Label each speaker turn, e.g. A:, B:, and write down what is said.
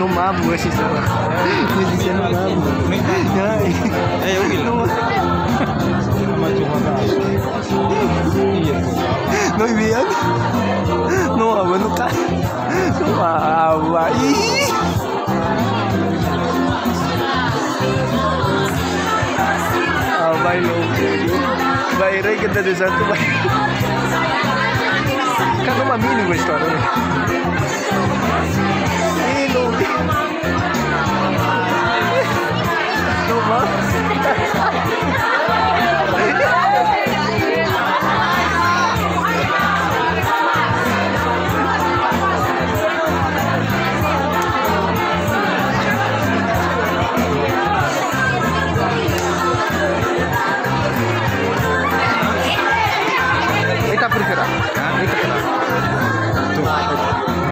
A: No mabo esse celular. Esse celular mabo.
B: É eu, Will.
A: No bien. No mabo no ka. No mabo. Abay lo. Bayray kita di satu bay. Kan no mamini gue história. Lo. No mabo. Kita bergerak. Kita bergerak. Tuh.